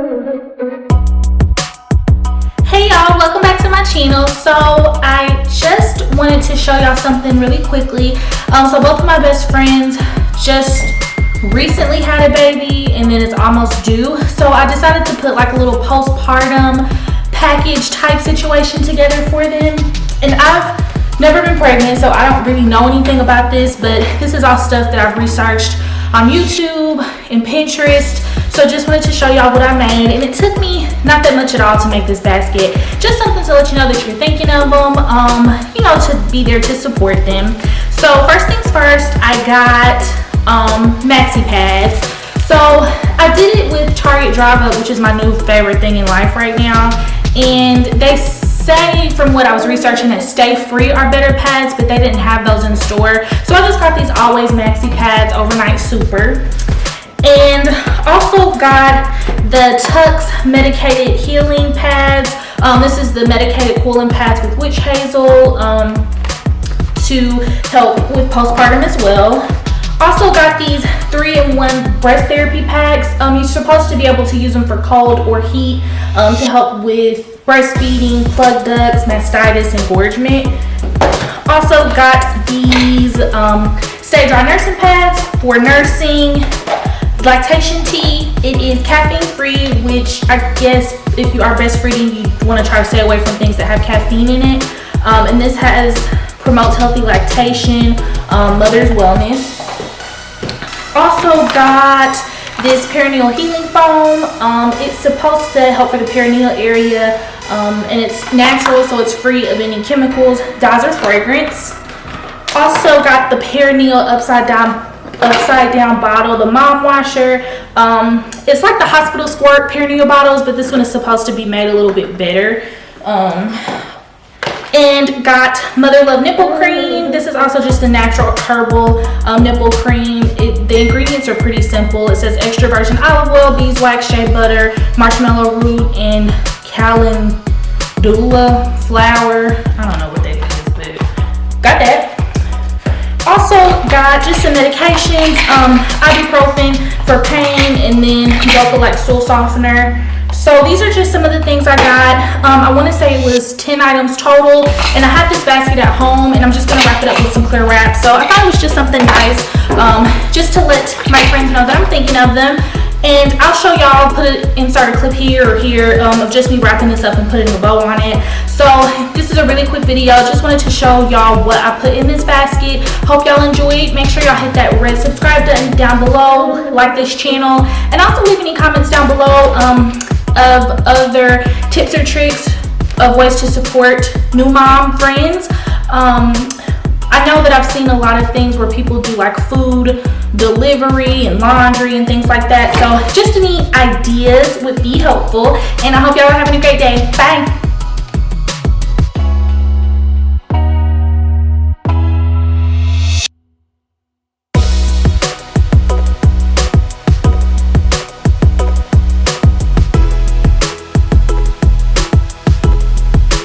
Hey y'all, welcome back to my channel. So I just wanted to show y'all something really quickly. So both of my best friends just recently had a baby and then it's almost due. So I decided to put like a little postpartum package type situation together for them. And I've never been pregnant, so I don't really know anything about this, but this is all stuff that I've researched on YouTube and Pinterest. So just wanted to show y'all what I made, and it took me not that much at all to make this basket. Just something to let you know that you're thinking of them, you know, to be there to support them. So first things first, I got maxi pads. So I did it with Target Drive Up, which is my new favorite thing in life right now, and they say from what I was researching that Stay Free are better pads, but they didn't have those in store. So I just got these Always Maxi Pads Overnight Super. And also got the Tux Medicated Healing Pads. This is the medicated cooling pads with witch hazel to help with postpartum as well. Also got these 3-in-1 breast therapy packs. You're supposed to be able to use them for cold or heat to help with breastfeeding, plug ducts, mastitis, engorgement. Also got these Stay Dry nursing pads for nursing. Lactation tea. It is caffeine free, which I guess if you are breastfeeding, you want to try to stay away from things that have caffeine in it. And this promotes healthy lactation, mother's wellness. Also got this Pernil healing foam. It's supposed to help for the perineal area, and it's natural, so it's free of any chemicals, dyes, or fragrance. Also got the Pernil upside down bottle, the mom washer. It's like the hospital squirt Pernil bottles, but this one is supposed to be made a little bit better. And got Mother Love Nipple Cream. This is also just a natural herbal nipple cream. The ingredients are pretty simple. It says extra virgin olive oil, beeswax, shea butter, marshmallow root, and calendula flour. I don't know what that is, but got that. Also got just some medications, ibuprofen for pain, and then Like stool softener. So these are just some of the things I got. I want to say it was 10 items total, and I have this basket at home, and I'm just going to wrap it up with some clear wrap. So I thought it was just something nice, just to let my friends know that I'm thinking of them. And I'll show y'all, insert a clip here or here of just me wrapping this up and putting a bow on it. So this is a really quick video. Just wanted to show y'all what I put in this basket. Hope y'all enjoyed. Make sure y'all hit that red subscribe button down below, like this channel, and also leave any comments down below of other tips or tricks of ways to support new mom friends. I know that I've seen a lot of things where people do like food delivery and laundry and things like that. So just any ideas would be helpful. And I hope y'all are having a great day. Bye.